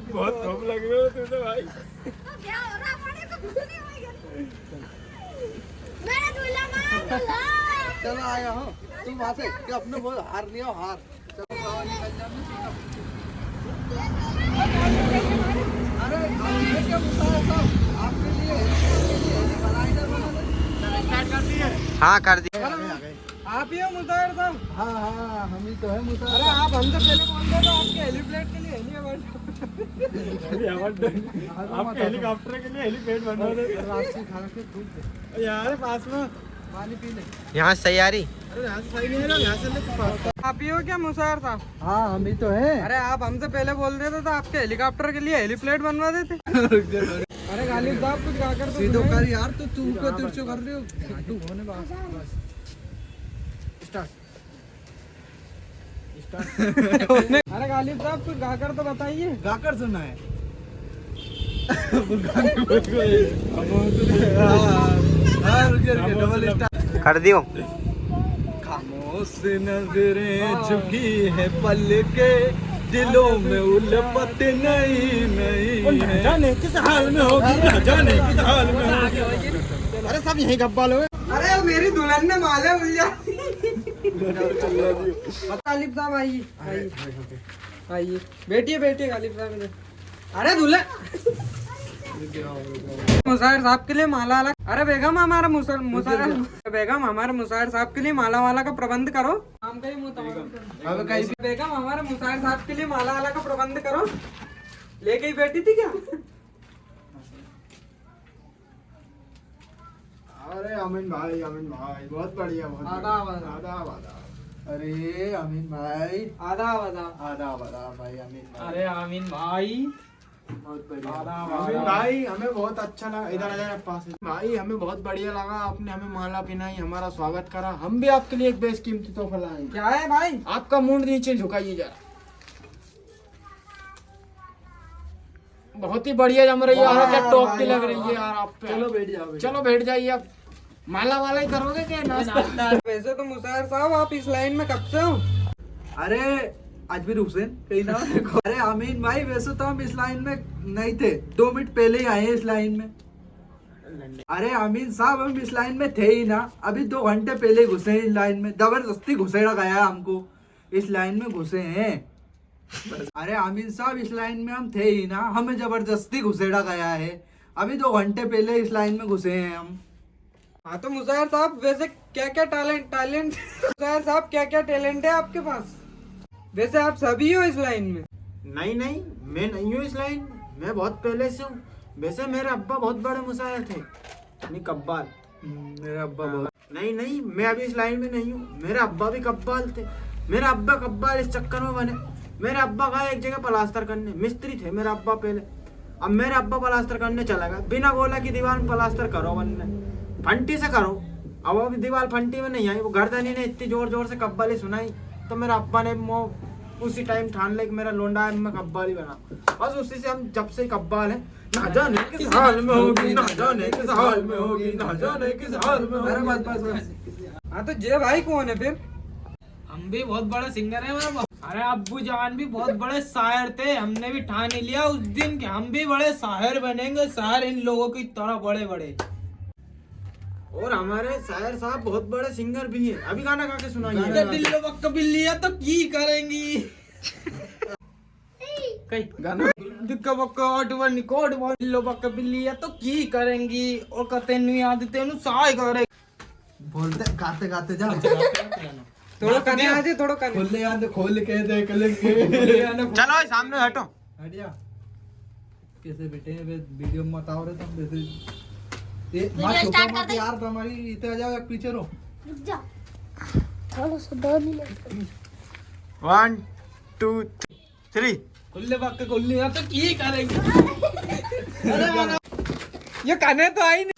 बहुत कम लग रहे हो तुम तो भाई। क्या हो रहा है? मेरा दूल्हा मान दूल्हा। चलो आया हूँ तुम वहाँ से कि अपने वो हार लिया हार। चलो बाबा निकल जाओ। अरे ये क्या मुसाफिर साहब आपके लिए हेलीकॉप्टर बना दे। स्टार्ट कर दिए? हाँ कर दिया। आप ही हो मुसाफिर साहब? हाँ हाँ हम ही तो है मुसाफिर। अरे आप हमसे पहले बोल रहे तो आपके हेलीप्लेट के लिए हेली आपके हेलीकॉप्टर के लिए हेलीपैड बनवा दे। रास्ते खा के भूल गए। यार पास में पानी पी ले। यहाँ से तैयारी। अरे यहाँ से सही नहीं है ना, यहाँ से ले। आप ही हो क्या मुसाफिर साहब? हाँ हम ही तो है। अरे आप हमसे पहले बोल देते तो आपके हेलीकॉप्टर के लिए हेलीप्लेट बनवा देते। अरे गालिब साहब कुछ गा कर सीधो कर यार। तो तुम को तिरछो कर रहे हो। तू होने बस स्टार्ट। अरे गालिब साहब कुछ गा कर तो बताइए। गा कर सुना है। डबल स्टार कर दियो। खामोश नजरें झुकी है पल के दिलों में उल्फत नहीं नहीं जाने किस हाल में होगी, ना जाने किस हाल में होगी। अरे सब यही गप्पा लो। अरे मेरी दुल्हन ने माले मिल जाती। गालिब साहब आइए आइए आइए बैठिए बैठिए गालिब साहब इधर। अरे दुल्हन मुसाहिर साहब के लिए माला वाला। अरे बेगम हमारा बेगम हमारे मुसाहिर साहब के लिए माला वाला का प्रबंध करो। हम कहीं बेगम हमारे मुसाहिर साहब के लिए माला वाला का प्रबंध करो। लेके ही बैठी थी क्या? अरे अमीन भाई बहुत बढ़िया। आदाब आदाब। अरे अमीन भाई आदाब भाई अमीन भाई। अरे अमीन भाई बहुत बढ़िया। अमीन भाई हमें बहुत अच्छा लगा। इधर आ जाए पास। भाई हमें बहुत बढ़िया लगा, आपने हमें माला पहनाई, हमारा स्वागत करा। हम भी आपके लिए एक बेशकीमती तोहफा लाए। क्या है भाई? आपका मुंड नीचे झुकाइए जरा। बहुत ही बढ़िया जम रही है यार, क्या टॉप की लग रही है यार आप पे। चलो बैठ जाओ। चलो बैठ जाइए। आप माला वाला ही करोगे क्या नाश्ता? वैसे तो मुसाहिर साहब आप इस लाइन में कब से हो? अरे अजमेर हुसैन कहीं ना। अरे अमीन भाई वैसे तो हम इस लाइन में नहीं थे, 2 मिनट पहले ही आए हैं इस लाइन में। अरे अमीन साहब हम इस लाइन में थे ही ना, अभी 2 घंटे पहले घुसे हैं इस लाइन में। जबरदस्ती घुसेड़ा गया है हमको, इस लाइन में घुसे हैं। अरे अमीन साहब इस लाइन में हम थे ही ना, हमें जबरदस्ती घुसेड़ा गया है। अभी 2 घंटे पहले इस लाइन में घुसे हैं हम। हाँ तो मुसाहिर साहब वैसे क्या क्या टैलेंट मुसाहिर साहब क्या क्या टैलेंट है आपके पास? वैसे आप सभी हो इस लाइन में? नहीं मैं नहीं हूँ इस लाइन में, मैं बहुत पहले से हूँ। वैसे मेरे अब्बा बहुत बड़े मुसाहिर थे, यानी कब्बाल। मेरे अब्बा बहुत। नहीं मैं अभी इस लाइन में नहीं हूँ। मेरे अब्बा भी कब्बाल थे। मेरे अब्बा कब्बाल इस चक्कर में बने। मेरे अब्बा गए एक जगह प्लास्टर करने, मिस्त्री थे मेरा अब्बा पहले। अब मेरे अब्बा प्लास्टर करने चला गया, बिना बोला कि दीवार में प्लास्टर करो बनने, फंटी से करो। अब वो दीवार फंटी में नहीं आई, वो गर्दनी ने इतनी जोर से कब्बाली सुनाई, तो मेरे अब्बा ने उसी टाइम ठान ले कि मेरा लोंडा है, मैं कब्बाली बना। बस उसी से हम जब से कब्बाल है। ना जाने किस हाल में होगी, ना जाने किस हाल में होगी, ना जाने किस हाल में होगी। बस। हाँ तो जय भाई कौन है फिर? हम भी बहुत बड़े सिंगर हैं मेरे। अरे अब्बू जान भी बहुत बड़े शायर थे, हमने भी ठान लिया उस दिन कि हम भी बड़े शायर बनेंगे, शायर इन लोगों की तरह बड़े बड़े। और हमारे शायर साहब बहुत बड़े सिंगर भी हैं। अभी गाना गा के सुनाइए। दिल्लो बक्क बिल्लिया तो की करेंगी कई गाना दिक्का बक्का ऑटवन कोड दिल्लो बक्क बिल्लिया तो की करेंगी और कहते नु याद तेनु साय करे बोलते गाते गाते जा। थोड़ा कने आ जाए, थोड़ा कने खोल ले याद खोल के देख लेंगे। चलो सामने हटो। हटिया कैसे बेटे वीडियो में बताओ रहे तुम वैसे ये स्टार्ट कर दे यार। हमारी इधर आ जाओ, एक पीछे रहो। रुक जा थोड़ा सा 2 मिनट। 1 2 3 खुले बक्क खुले तो की करेंगी। अरे ये कने तो आई नहीं।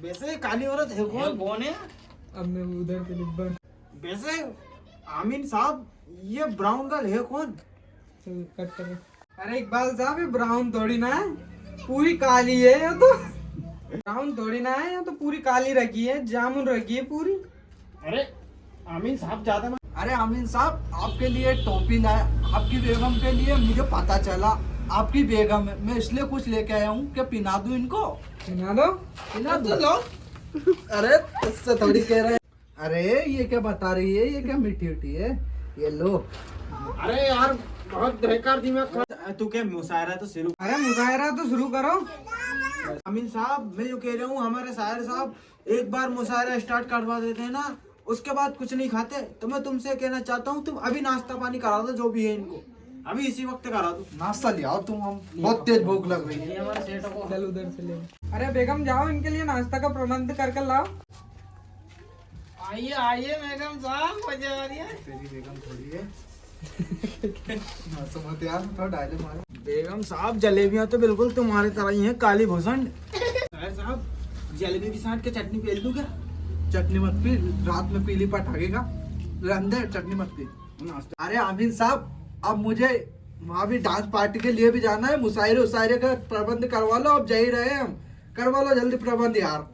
वैसे काली औरत है कौन है? अब मैं उधर के लिख। वैसे आमीन साहब ये ब्राउन गर्ल है कौन? कट करो। अरे इकबाल साहब ये ब्राउन थोड़ी ना है, पूरी काली है। ये तो ब्राउन थोड़ी ना है, ये तो पूरी काली रखी है, जामुन रखी है पूरी। अरे आमीन साहब ज्यादा मत। अरे अमीन साहब, आपके लिए टोपी लाया, आपकी बेगम के लिए। मुझे पता चला आपकी बेगम है, मैं इसलिए कुछ लेके आया हूँ। क्या पिना दूं इनको? पिना दो, पिना दो। अरे उससे थोड़ी कह रहे हैं। अरे ये क्या बता रही है, ये क्या मीठी मीठी है, ये लो। अरे यार बहुत बेकार दिमाग। तू क्या मुशायरा तो शुरू। अरे मुजाहरा तो शुरू करो। अमीन साहब मैं जो कह रहा हूँ, हमारे शायर साहब एक बार मुशायरा स्टार्ट करवा देते हैं ना, उसके बाद कुछ नहीं खाते। तो मैं तुमसे कहना चाहता हूँ, तुम अभी नाश्ता पानी करा दो जो भी है इनको, अभी इसी वक्त करा दो। नाश्ता ले आओ तुम, हम बहुत तेज भूख लग रही है। हमारे सेठ को चल उधर से ले। अरे बेगम जाओ, इनके लिए नाश्ता का प्रबंध करके लाओ। आइए आइए बेगम साहब, मजा आ रही है। तेरी बेगम थोड़ी है। समझ यार, थोड़ा डायलॉग मारो। बेगम साहब जलेबियां तो बिल्कुल तुम्हारी तरह ही हैं, काली भूषण। शायर साहब जलेबी के साथ के चटनी पेल दूं क्या? चटनी मत पी, रात में पीली पट आगेगा। रहने चटनी मत पी। अरे आमीन साहब, अब मुझे वहाँ भी डांस पार्टी के लिए भी जाना है। मुशायरे उशायरे का प्रबंध करवा लो, अब जा ही रहे हैं हम। करवा लो जल्दी प्रबंध यार,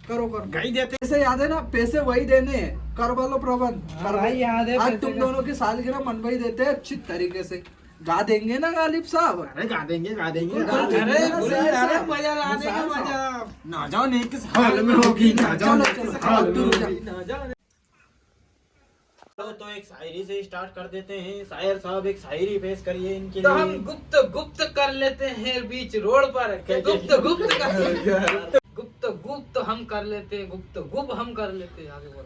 करो करो। गई देते। पैसे याद है ना, पैसे वही देने हैं, करवा लो प्रबंध। हाँ भाई, याद है आज पैसे तुम का। दोनों की सालगिरह मनवाई देते हैं अच्छी तरीके से। गा देंगे ना गालिब साहब? अरे गा देंगे गा देंगे। गा देंगे। अरे अरे मजा लाने का मजा। ना जाने किस हाल में होगी, ना जाने चलो, किस चलो, हाल में चलो, होगी, ना जाने। तो एक शायरी से स्टार्ट कर देते हैं। शायर साहब एक शायरी पेश करिए इनके तो हम लिए। गुप्त गुप्त कर लेते हैं बीच रोड पर। गुप्त गुप्त कर गुप्त गुप्त हम कर लेते, गुप्त गुप्त हम कर लेते। आगे बोल।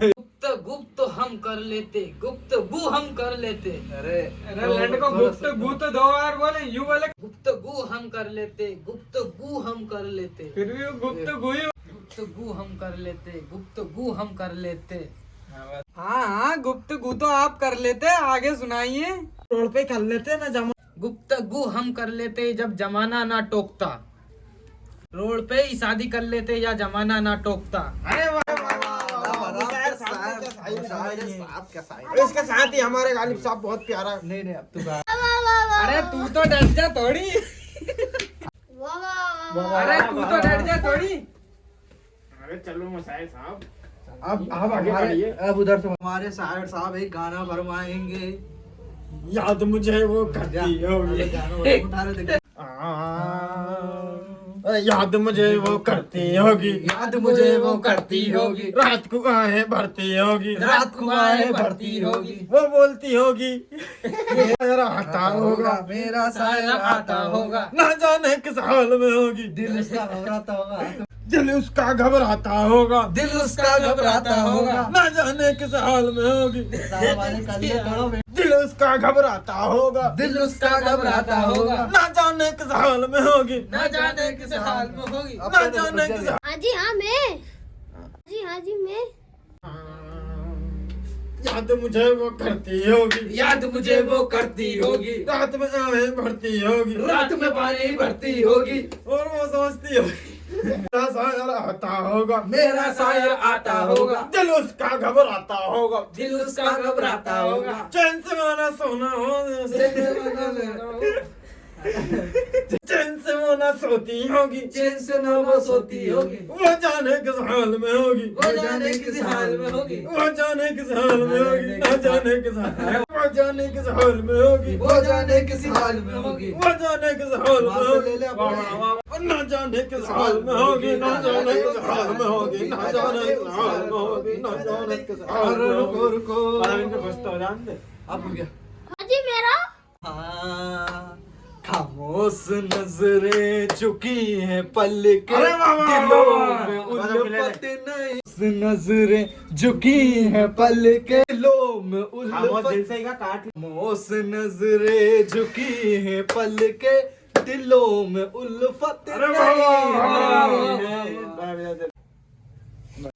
गुप्त गुप्त हम कर लेते, गुप्त गु हम कर लेते। अरे लड़ को गुप्त गु तो 2 बार बोले, यूं बोले गुप्त गु हम कर लेते, गुप्त गु हम कर लेते, फिर भी वो गुप्त गु ही। गुप्त गु हम कर लेते, गुप्त गु हम कर लेते। हाँ हाँ, गुप्त गु तो आप कर लेते, आगे सुनाइए। रोड पे कर लेते ना जमा। गुप्त गु हम कर लेते जब जमाना ना टोकता, रोड पे ही शादी कर लेते या जमाना ना टोकता। अरे वाह वाह इसके साथ ही हमारे गालिब साहब बहुत प्यारा। नहीं अब तू गा। अरे तू तो डर जा थोड़ी। अरे तू तो डर जा थोड़ी। अरे चलो मुशायर साहब, अब आगे हमारे बढ़िए। अब उधर से हमारे शायर साहब एक गाना फरमाएंगे। याद मुझे वो करती होगी। उठा रहे देखो। याद मुझे वो करती होगी, याद मुझे वो करती होगी, रात को आहें भरती होगी, रात को आहें भरती होगी, वो बोलती होगी मेरा आता होगा, मेरा शायर आता होगा, ना जाने किस हाल में होगी, दिल उसका घबराता होगा, दिल उसका घबराता होगा, दिल उसका घबराता होगा, ना जाने किस हाल में होगी, दिल उसका घबराता होगा, दिल उसका घबराता होगा, ना जाने किस हाल में होगी, ना जाने किस हाल में होगी। ना जाने किस हाँ जी हाँ मैं, हाँ जी मैं। याद मुझे वो करती होगी, याद मुझे वो करती होगी, रात में आहें भरती होगी, रात में पानी भरती होगी, और वो सोचती होगी मेरा शायर आता होगा, मेरा शायर आता होगा, दिल उसका घबराता होगा, दिल उसका घबराता होगा, चैन से वो ना सोना हो, चैन से वो ना सोती होगी, चैन से न वो सोती होगी, वो जाने किस हाल में होगी, वो जाने किस हाल में होगी, वो जाने किस हाल में होगी, ना जाने किस हाल, वो जाने किस हाल में होगी, वो जाने किस हाल में होगी, वो जाने किस हाल में होगी, ले ले अपने। वाह, वाह, वाह, ना जाने किस हाल में होगी, ना जाने किस हाल में होगी, ना जाने किस हाल में होगी, ना जाने किस हाल में रुको होगी। रुको, इनको बस तो जान दे। अब हो गया। हाँ जी मेरा। हाँ, खामोश नजरें झुकी है पल के, अरे वाह, वाह, दिलों वाह, में वाह, उल्फत नहीं, नजरें झुकी है पल के, दिलों में खामोश दिल उल्फत, से ही का काट खामोश नजरें झुकी है पल के, दिलों में उल्फत अरे वाह, वाह, नहीं वाह, है। वाह।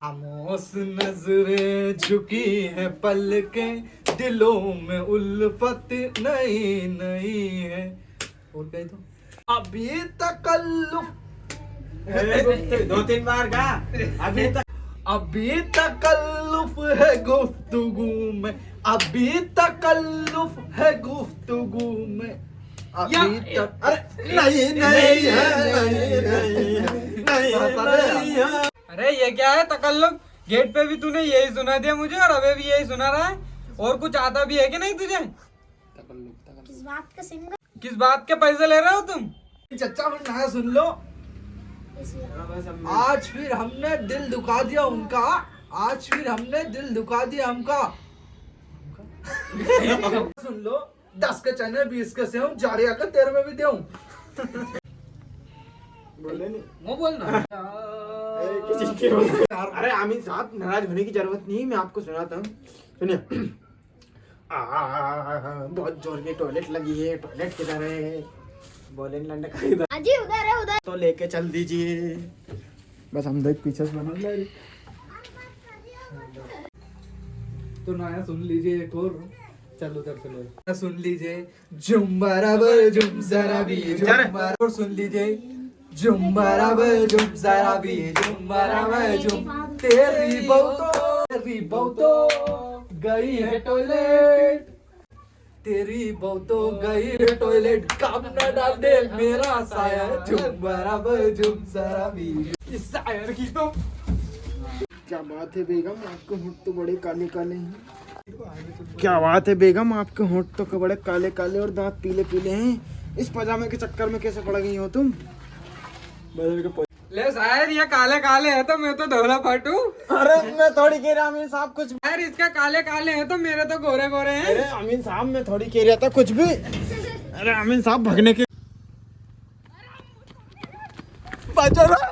खामोश नजरें झुकी है पल के, दिलों में उल्फत नहीं नहीं है। और कहीं तो अभी तकल्लुफ, दो तीन बार गा अभी तक। अभी तकल्लुफ है गुफ्तगू में, अभी तकल्लुफ है गुफ्तगू में, अभी तक अरे नहीं नहीं है, नहीं नहीं है, नहीं नहीं है। अरे ये क्या है तकल्लुफ? गेट पे भी तूने यही सुना दिया मुझे और अबे भी यही सुना रहा है। और कुछ आता भी है कि नहीं तुझे? किस बात का सिंगर? किस बात के पैसे ले रहे हो तुम? चचा नया सुन लो। हाँ, बस अब मैं- आज फिर हमने दिल दुखा दिया उनका, आज फिर हमने दिल दुखा दिया हमका। सुन लो, 10 के चने 20 के सेव, जाड़िया का 13 में भी दूं। बोले नहीं। वो बोलना अरे आमिर साहब नाराज होने की जरूरत नहीं, मैं आपको सुनाता हूँ, सुनिए। बहुत जोर की टॉयलेट लगी है, टॉयलेट किधर है? बोले लंडा का इधर अजी उधर है उधर। तो लेके चल दीजिए। बस हम देख पीछे से बना ले। तो नया सुन लीजिए एक और। चलो उधर से लो। सुन लीजिए जुम बराबर जुम जरा भी जुम बराबर, सुन लीजिए जुम बराबर जुम जरा भी जुम बराबर जुम। तेरी बहू तो गई है टॉयलेट, तेरी बहू तो गई है टॉयलेट, काम न डाल दे मेरा साया, जुम बराबर जुम जरा भी। इस शायर की तो क्या बात है बेगम, आपके होंठ तो बड़े काले काले हैं। क्या बात है बेगम, आपके होंठ तो बड़े काले काले और दांत पीले पीले हैं। इस पजामे के चक्कर में कैसे पड़ गई हो तुम? ले शायर ये काले काले है तो मैं तो धोला फाटू। अरे मैं थोड़ी कह रहा अमीन साहब कुछ। शायर इसका काले काले है तो मेरे तो गोरे गोरे हैं। अरे अमीन साहब मैं थोड़ी कह रहा था कुछ भी। अरे अमीन साहब भगने के बचा रहा।